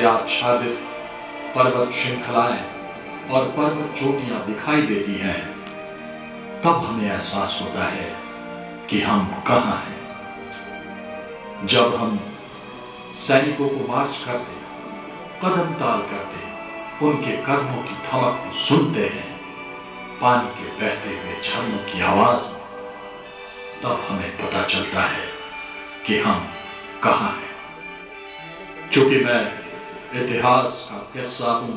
से आच्छादित पर्वत श्रृंखलाएं और पर्वत चोटियां दिखाई देती हैं, तब हमें एहसास होता है कि हम कहां हैं। जब हम सैनिकों को मार्च करते, कदम ताल करते, उनके कदमों की धमक को सुनते हैं, पानी के बहते हुए झरनों की आवाज में, तब हमें पता चलता है कि हम कहां हैं। चूंकि मैं इतिहास का किस्सा हूं,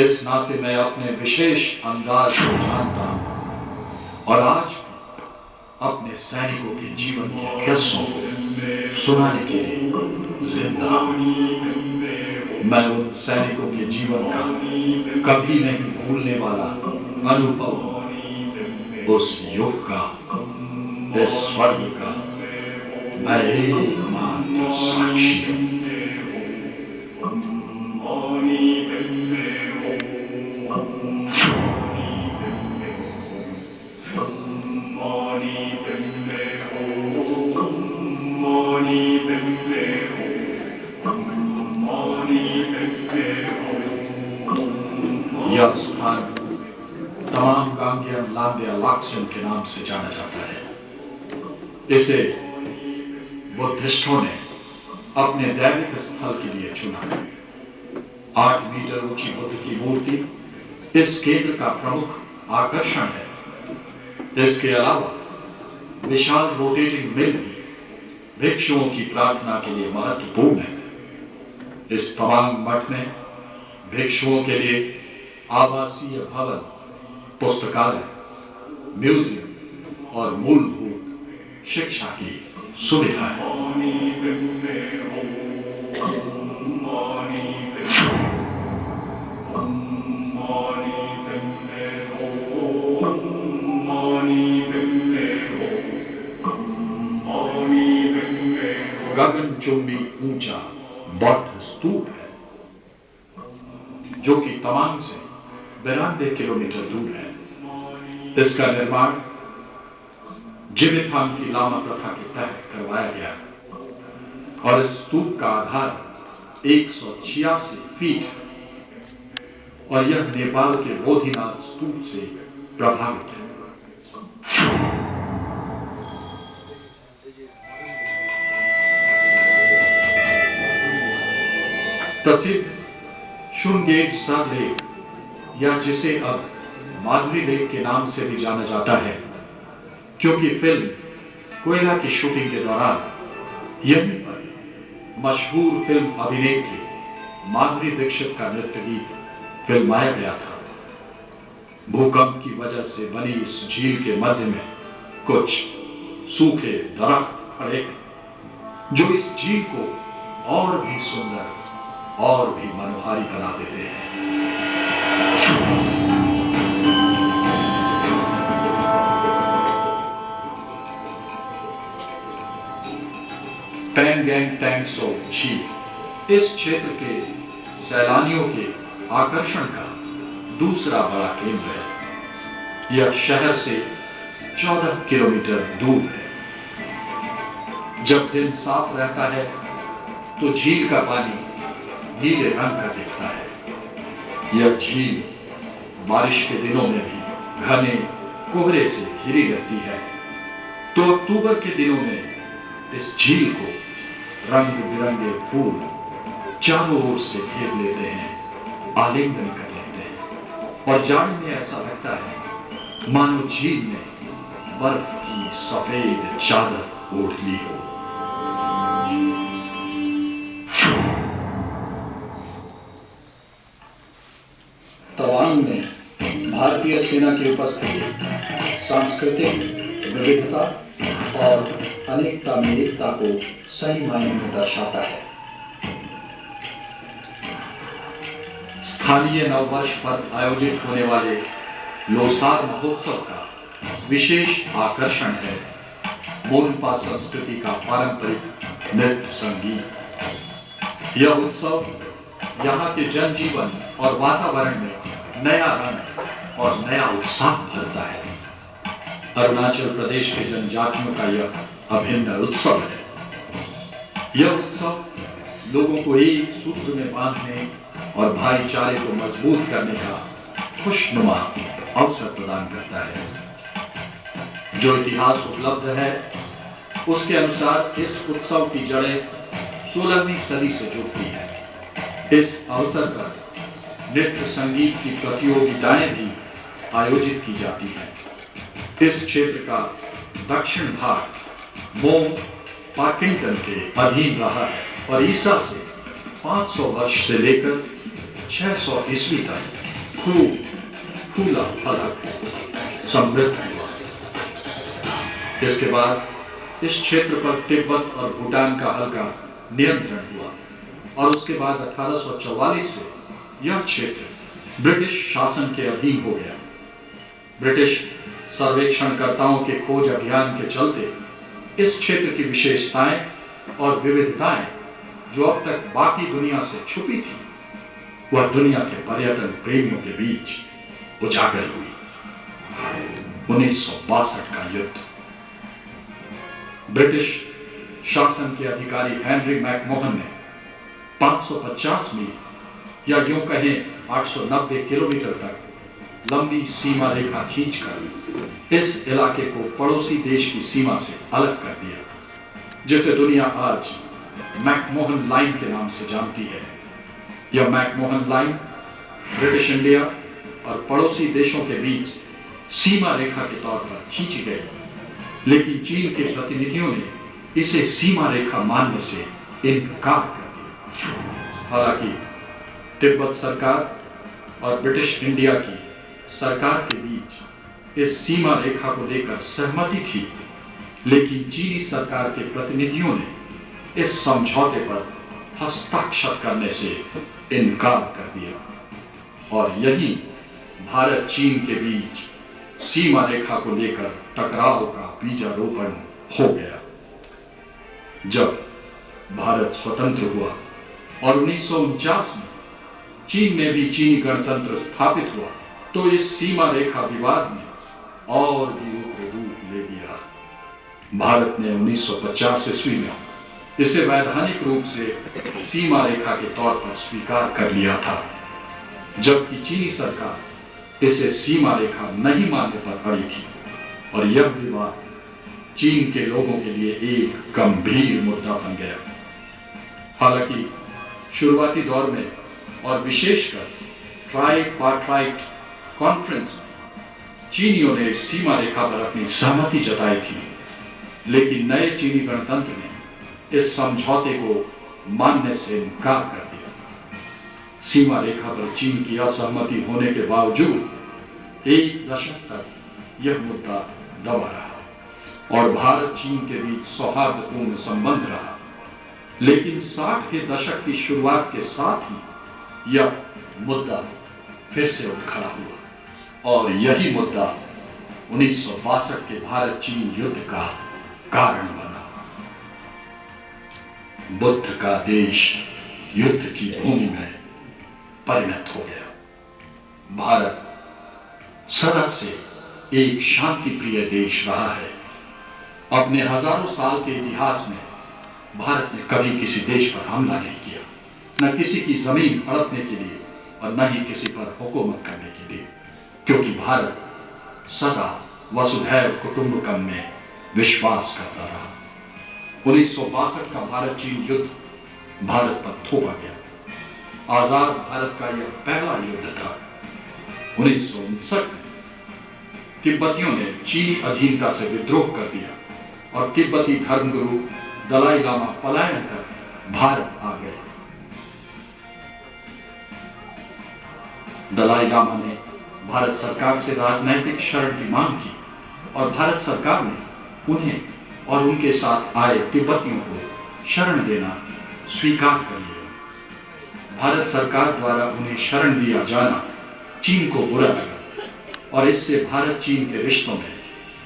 इस नाते मैं अपने विशेष अंदाज को जानता हूं और आज अपने सैनिकों के जीवन के किस्सों को सुनाने के लिए जिंदा हूं। मैं उन सैनिकों के जीवन का कभी नहीं भूलने वाला अनुभव, उस युग का, इस स्वर्ग का मैं एकमात्र साक्षी हूं। यह स्थान तमाम गांगेयम लांदिया लाक्सम के नाम से जाना जाता है। इसे बुद्धिस्टों ने अपने दैविक स्थल के लिए चुना। 8 मीटर ऊंची बुद्ध की मूर्ति इस केंद्र का प्रमुख आकर्षण है। इसके अलावा विशाल रोटेटिंग मिल भी भिक्षुओं की प्रार्थना के लिए महत्वपूर्ण है। इस तवांग मठ में भिक्षुओं के लिए आवासीय भवन, पुस्तकालय, म्यूजियम और मूलभूत शिक्षा की सुविधा है। गगनचुंबी ऊंचा बौद्ध स्तूप है, जो कि तवांग से 92 किलोमीटर दूर है। इसका निर्माण जिमिथांग की लामा प्रथा के तहत करवाया गया और इस स्तूप का आधार 186 फीट है और यह नेपाल के बोधिनाथ स्तूप से प्रभावित है। प्रसिद्ध शुनगेट सर लेक, या जिसे अब माधुरी लेक के नाम से भी जाना जाता है, क्योंकि फिल्म कोयला की शूटिंग के दौरान यहीं पर मशहूर फिल्म अभिनेत्री माधुरी दीक्षित का नृत्य गीत फिल्माया गया था। भूकंप की वजह से बनी इस झील के मध्य में कुछ सूखे दरख्त खड़े हैं, जो इस झील को और भी सुंदर और भी मनोहारी बना देते हैं। पैंगैंग टैंगसो झील इस क्षेत्र के सैलानियों के आकर्षण का दूसरा बड़ा केंद्र है। यह शहर से 14 किलोमीटर दूर है। जब दिन साफ रहता है तो झील का पानी नीले रंग का दिखता है। यह झील बारिश के दिनों में भी घने कोहरे से घिरी रहती है, तो अक्टूबर के दिनों में इस झील को रंग बिरंगे फूल चारों ओर से घेर लेते हैं, आलिंगन कर लेते हैं और जाड़े में ऐसा लगता है मानो झील ने बर्फ की सफेद चादर ओढ़ ली हो। तवांग में भारतीय सेना की उपस्थिति सांस्कृतिक विविधता और अनेकता में एकता को सही मायने में दर्शाता है। स्थानीय नववर्ष पर आयोजित होने वाले लोसार महोत्सव का विशेष आकर्षण है मोनपा संस्कृति का पारंपरिक नृत्य संगीत। यह उत्सव यहाँ के जनजीवन और वातावरण में नया रंग और नया उत्साह भरता है। अरुणाचल प्रदेश के जनजातियों का यह अभिन्न उत्सव है। यह उत्सव लोगों को एक सूत्र में बांधने और भाईचारे को मजबूत करने का खुशनुमा अवसर प्रदान करता है। जो इतिहास उपलब्ध है उसके अनुसार इस उत्सव की जड़ें 16वीं सदी से जुड़ती है। इस अवसर पर नृत्य संगीत की प्रतियोगिताएं भी आयोजित की जाती हैं। इस क्षेत्र का दक्षिण भाग मोम पार्किंगटन के अधीन रहा है और ईसा से 500 वर्ष से लेकर 600 ईस्वी तक खूब फूला फला समृद्ध हुआ। इसके बाद इस क्षेत्र पर तिब्बत और भूटान का हल्का नियंत्रण हुआ और उसके बाद 1844 से यह क्षेत्र ब्रिटिश शासन के अधीन हो गया। ब्रिटिश सर्वेक्षणकर्ताओं के खोज अभियान के चलते इस क्षेत्र की विशेषताएं और विविधताएं जो अब तक बाकी दुनिया से छुपी थी, वह दुनिया के पर्यटन प्रेमियों के बीच उजागर हुई। 1962 का युद्ध। ब्रिटिश शासन के अधिकारी हेनरी मैकमोहन ने 550 मील या यूं कहें 890 किलोमीटर तक लंबी सीमा रेखा खींचकर इस इलाके को पड़ोसी देश की सीमा से अलग कर दिया, जिसे दुनिया आज मैकमोहन लाइन के नाम से जानती है। यह मैकमोहन लाइन ब्रिटिश इंडिया और पड़ोसी देशों के बीच सीमा रेखा के तौर पर खींची गई, लेकिन चीन के प्रतिनिधियों ने इसे सीमा रेखा मानने से इनकार कर दिया। हालांकि तिब्बत सरकार और ब्रिटिश इंडिया की सरकार के बीच इस सीमा रेखा को लेकर सहमति थी, लेकिन चीनी सरकार के प्रतिनिधियों ने इस समझौते पर हस्ताक्षर करने से इनकार कर दिया और यही भारत चीन के बीच सीमा रेखा को लेकर टकराव का बीजारोपण हो गया। जब भारत स्वतंत्र हुआ और 1949 में चीन में भी चीनी गणतंत्र स्थापित हुआ, तो इस सीमा रेखा विवाद ने और भी उग्र रूप ले लिया। भारत ने 1950 ईस्वी में इसे वैधानिक रूप से सीमा रेखा के तौर पर स्वीकार कर लिया था, जबकि चीनी सरकार इसे सीमा रेखा नहीं मानने पर अड़ी थी और यह विवाद चीन के लोगों के लिए एक गंभीर मुद्दा बन गया। हालांकि शुरुआती दौर में और विशेषकर ट्राइपार्टाइट कॉन्फ्रेंस में चीनियों ने सीमा रेखा पर अपनी सहमति जताई थी, लेकिन नए चीनी गणतंत्र ने इस समझौते को मानने से इनकार कर दिया। सीमा रेखा पर चीन की असहमति होने के बावजूद एक दशक तक यह मुद्दा दबा रहा और भारत चीन के बीच सौहार्दपूर्ण संबंध रहा, लेकिन 60 के दशक की शुरुआत के साथ ही यह मुद्दा फिर से उठ खड़ा हुआ और यही मुद्दा 1962 के भारत चीन युद्ध का कारण बना। बुद्ध का देश युद्ध की भूमि में परिणत हो गया। भारत सदा से एक शांति प्रिय देश रहा है। अपने हजारों साल के इतिहास में भारत ने कभी किसी देश पर हमला नहीं किया, न किसी की जमीन हड़पने के लिए और न ही किसी पर हुकूमत करने के लिए, क्योंकि भारत सदा वसुधैव कुटुंबकम में विश्वास करता रहा। 1962 का भारत चीन युद्ध भारत पर थोपा गया। आजाद भारत का यह पहला युद्ध था। 1959 में तिब्बतियों ने चीनी अधीनता से विद्रोह कर दिया और तिब्बती धर्मगुरु दलाई लामा पलायन कर भारत आ गए। दलाई लामा ने भारत सरकार से राजनैतिक शरण की मांग की और भारत सरकार ने उन्हें और उनके साथ आए तिब्बतियों को शरण देना स्वीकार कर लिया। भारत सरकार द्वारा उन्हें शरण दिया जाना चीन को बुरा लगा और इससे भारत चीन के रिश्तों में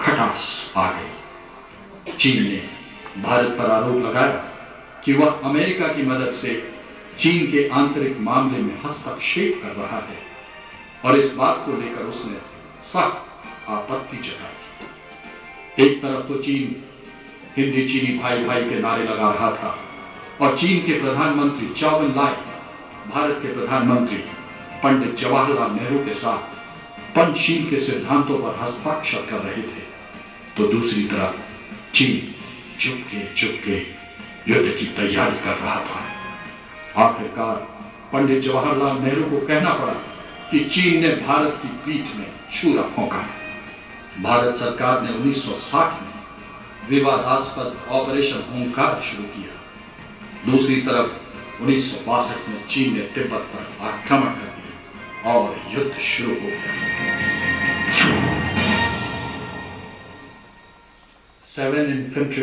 खटास आ गई। चीन ने भारत पर आरोप लगाया कि वह अमेरिका की मदद से चीन के आंतरिक मामले में हस्तक्षेप कर रहा है और इस बात को लेकर उसने सख्त आपत्ति जताई। एक तरफ तो चीन हिंदी चीनी भाई भाई के नारे लगा रहा था और चीन के प्रधानमंत्री चाउ एन लाई भारत के प्रधानमंत्री पंडित जवाहरलाल नेहरू के साथ पंचशील के सिद्धांतों पर हस्ताक्षर कर रहे थे, तो दूसरी तरफ चीन चुपके युद्ध की तैयारी कर रहा था। आखिरकार पंडित जवाहरलाल नेहरू को कहना पड़ा कि चीन ने भारत की पीठ में छुरा फोंका है। भारत सरकार ने 1960 में विवादास्पद ऑपरेशन होमकार शुरू किया। दूसरी तरफ 1962 में चीन ने तिब्बत पर आक्रमण कर दिया और युद्ध शुरू हो गया। 7 इन्फेंट्री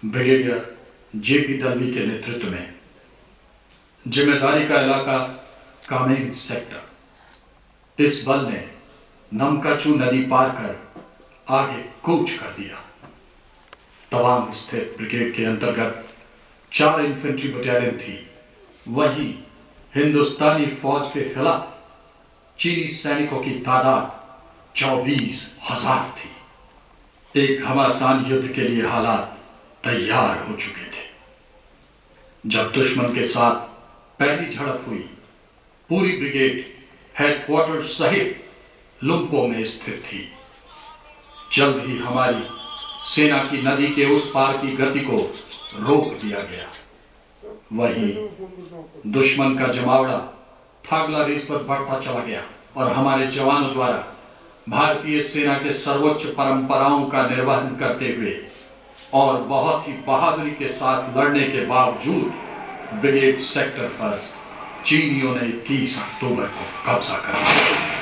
ब्रिगेडियर जेपी दलवी के नेतृत्व में जिम्मेदारी का इलाका कामेंग सेक्टर। इस बल ने नमकाचू नदी पार कर आगे कूच कर दिया। तवांग स्थित ब्रिगेड के अंतर्गत 4 इन्फेंट्री बटालियन थी। वहीं हिंदुस्तानी फौज के खिलाफ चीनी सैनिकों की तादाद 24,000 थी। एक घमासान युद्ध के लिए हालात तैयार हो चुके थे। जब दुश्मन के साथ पहली झड़प हुई, पूरी ब्रिगेड हेडक्वार्टर सहित लुम्पो में स्थित थी। जल्द ही हमारी सेना की नदी के उस पार की गति को रोक दिया गया। वहीं दुश्मन का जमावड़ा थागला रेस पर बढ़ता चला गया और हमारे जवानों द्वारा भारतीय सेना के सर्वोच्च परंपराओं का निर्वहन करते हुए और बहुत ही बहादुरी के साथ लड़ने के बावजूद ब्रिगेड सेक्टर पर चीनियों ने 30 अक्टूबर को कब्जा कर लिया।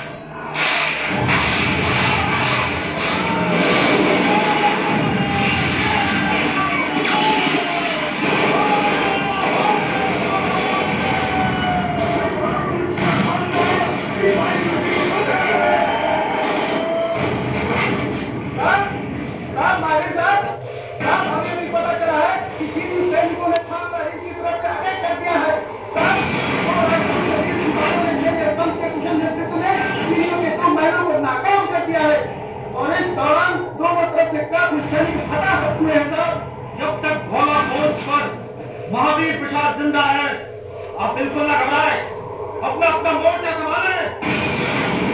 जब तक भोला मोर्च पर महावीर प्रसाद जिंदा है, आप बिल्कुल ना घबराएं, अपना अपना मोर्चा संभाल लें।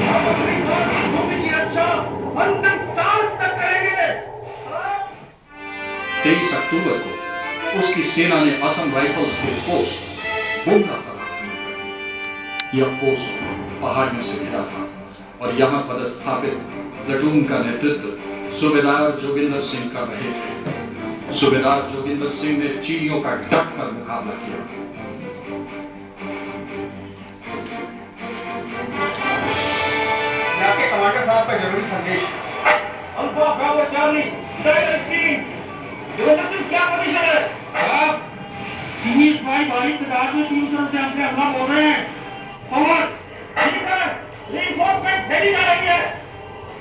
आप अपनी भूमि की रक्षा अंतिम सांस तक करेंगे। 23 अक्टूबर को उसकी सेना ने असम राइफल्स के पोस्ट बुमला पर आक्रमण कर दिया। यह पोस्ट पहाड़ियों से घिरा था और यहाँ पदस्थापित प्लाटून का नेतृत्व सूबेदार जोगिंदर सिंह कर रहे थे। सूबेदार जोगिंदर सिंह ने चीनियों का डट कर मुकाबला किया। आपके कमांडर साहब का जरूरी संदेश। Alpha Bravo Charlie tiger speaking. Joginder Singh क्या पोजीशन है? साहब, चीनी भारी तादाद में 3 तरफ से हमसे हमला बोल रहे हैं। ओवर। ठीक है, रिइंफोर्समेंट भेजी जा रही है।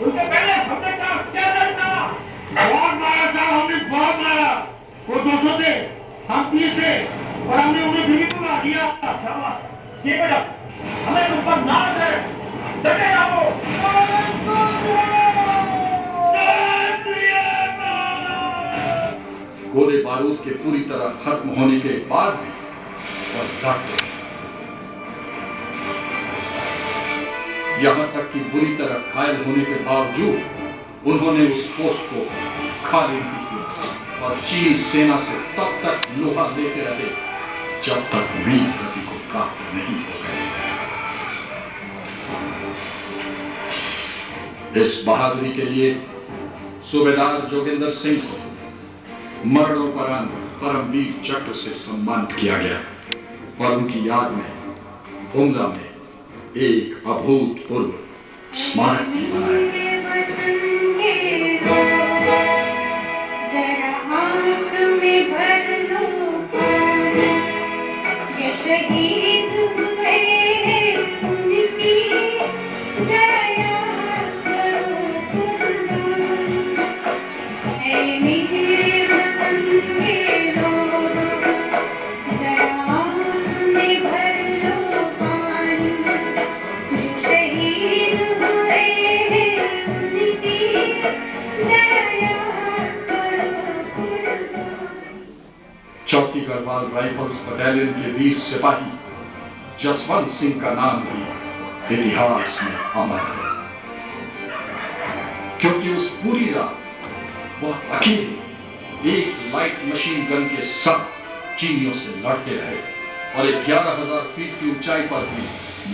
उनके पहले हमने क्या करना? बहुत मारा साहब, हमने बहुत मारा। वो 200 थे, हम 30 थे और हमने उन्हें फिर भी बुला दिया। शाबाश, ये बेटा, हमें तुम पर नाज है। डटे रहो। गोले बारूद के पूरी तरह खत्म होने के बाद भी और लड़ते यहाँ तक कि बुरी तरह घायल होने के बावजूद उन्होंने उस पोस्ट को खाली नहीं किया और चीनी सेना से तब तक लोहा लेते रहे जब तक वीर गति को प्राप्त नहीं हो गए। इस बहादुरी के लिए सूबेदार जोगिंदर सिंह को मरणोपरांत परमवीर चक्र से सम्मानित किया गया और उनकी याद में बुमला में एक अभूतपूर्व स्मारक भी बनाया। बंगाल राइफल्स बटालियन के वीर सिपाही जसवंत सिंह का नाम भी इतिहास में अमर है, क्योंकि उस पूरी रात वह अकेले एक लाइट मशीन गन के साथ चीनियों से लड़ते रहे और 11,000 फीट की ऊंचाई पर भी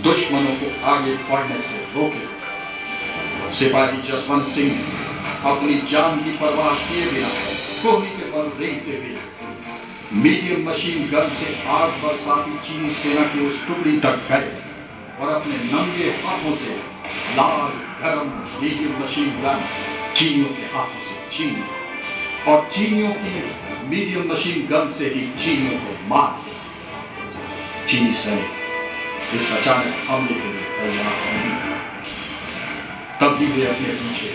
दुश्मनों को आगे बढ़ने से रोके। सिपाही जसवंत सिंह ने अपनी जान की परवाह किए बिना कोहनी के बल रेंगते हुए मीडियम मशीन गन से आग बरसाती चीनी सेना की उस टुकड़ी तक गए और अपने नंगे हाथों से लाल गरम मीडियम मशीन गन चीनियों के हाथों से छीन और चीनियों की मीडियम मशीन गन से ही चीनियों को मार दिया। चीनी सैनिक इस अचानक हमले के लिए तैयार नहीं थे। तभी वे अपने पीछे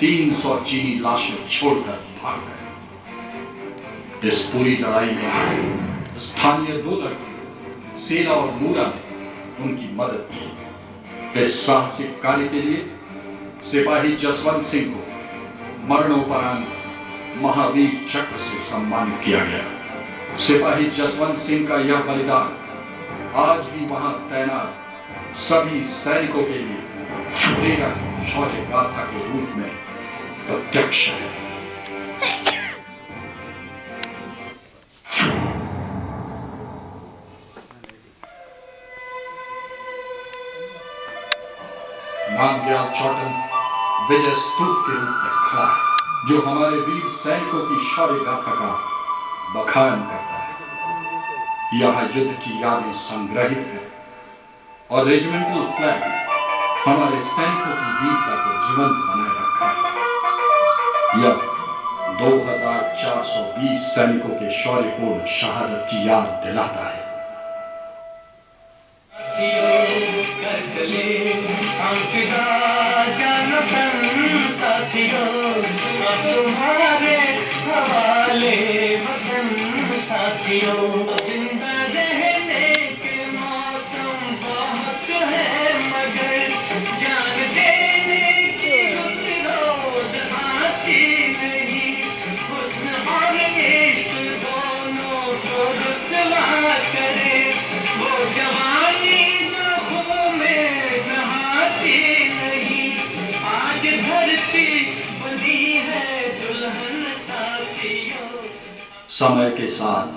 300 चीनी लाशें छोड़कर भाग गए। इस पूरी लड़ाई में स्थानीय 2 लड़के सेना और मूरा ने उनकी मदद की। इस साहसिक कार्य के लिए सिपाही जसवंत सिंह को मरणोपरांत महावीर चक्र से सम्मानित किया गया। सिपाही जसवंत सिंह का यह बलिदान आज भी वहां तैनात सभी सैनिकों के लिए प्रेरक शौर्य गाथा के रूप में प्रत्यक्ष है। नामग्याल चौटन विजय स्तूप के रूप में खड़ा है, जो हमारे वीर सैनिकों की शौर्य गाथा का बखान करता है। यहाँ युद्ध की यादें संग्रहित है और रेजिमेंटल फ्लैग हमारे सैनिकों की वीरता को जीवंत बनाए रखा है। यह 2420 सैनिकों के शौर्यपूर्ण शहादत की याद दिलाता है। तुम्हारे हवाले वतन साथियों, जिंदा रहने के मौसम बहुत है, मगर जान देने की रोज आती नहीं। हुस्न और इश्क दोनों को रुसवा करे, वो जवानी जो खून में नहाती नहीं। आज धरती समय के साथ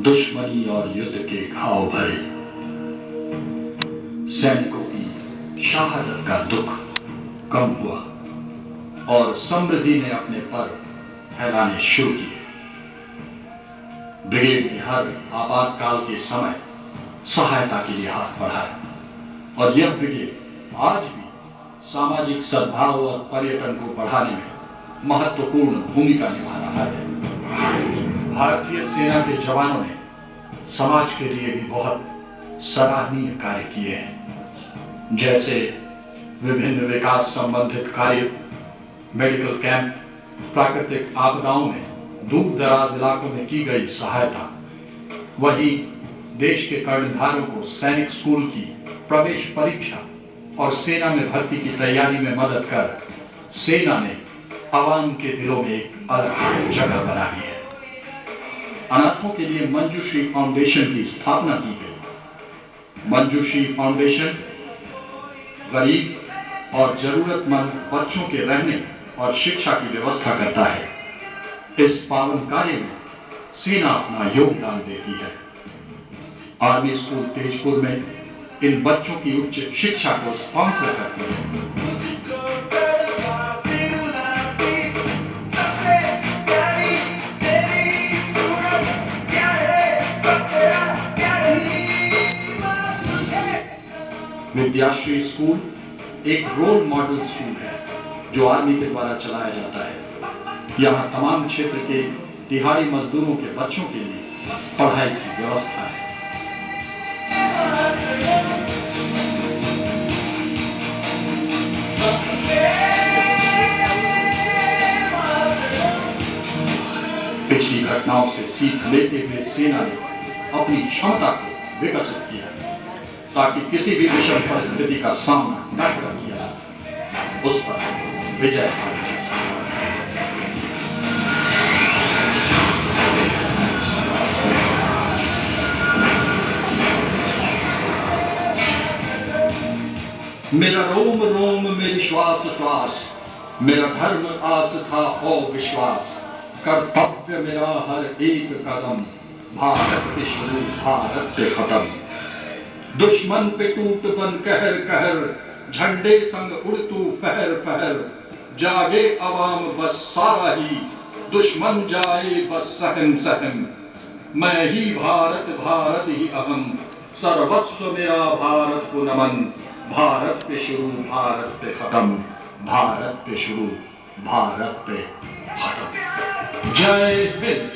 दुश्मनी और युद्ध के घाव भरे सैनिकों की शहादत का दुख कम हुआ और समृद्धि ने अपने पर फैलाने शुरू किए। ब्रिगेड ने हर आपातकाल के समय सहायता के लिए हाथ बढ़ाया और यह ब्रिगेड आज भी सामाजिक सद्भाव और पर्यटन को बढ़ाने में महत्वपूर्ण भूमिका निभा रहा है। भारतीय सेना के जवानों ने समाज के लिए भी बहुत सराहनीय कार्य किए हैं, जैसे विभिन्न विकास संबंधित कार्य, मेडिकल कैंप, प्राकृतिक आपदाओं में दूर दराज इलाकों में की गई सहायता। वहीं देश के कर्णधारों को सैनिक स्कूल की प्रवेश परीक्षा और सेना में भर्ती की तैयारी में मदद कर सेना ने आवाम के दिलों में एक अलग जगह बना दी है। अनाथों के लिए मंजूश्री फाउंडेशन की स्थापना की गई। मंजूश्री फाउंडेशन गरीब और जरूरतमंद बच्चों के रहने और शिक्षा की व्यवस्था करता है। इस पावन कार्य में सेना अपना योगदान देती है। आर्मी स्कूल तेजपुर में इन बच्चों की उच्च शिक्षा को स्पॉन्सर करती है। विद्याश्री स्कूल एक रोल मॉडल स्कूल है जो आर्मी के द्वारा चलाया जाता है। यहाँ तमाम क्षेत्र के दिहाड़ी मजदूरों के बच्चों के लिए पढ़ाई की व्यवस्था है। पिछली घटनाओं से सीख लेते हुए सेना ने अपनी क्षमता को विकसित किया ताकि किसी भी विषम परिस्थिति का सामना न किया जा सके, उस पर विजय पाई जा सके। मेरा रोम रोम मेरी श्वास श्वास, मेरा धर्म आस्था और विश्वास, कर्तव्य मेरा हर एक कदम, भारत पे शुरू भारत पे खत्म। दुश्मन पे टूट बन कहर कहर, झंडे संग उड़ तू फहर फहर, जागे अवाम बस सारा ही, दुश्मन जाए बस सहम सहम। मैं ही भारत भारत ही अहम, सर्वस्व मेरा भारत को नमन। भारत पे शुरू भारत पे खत्म, भारत पे शुरू भारत पे खत्म। जय हिंद।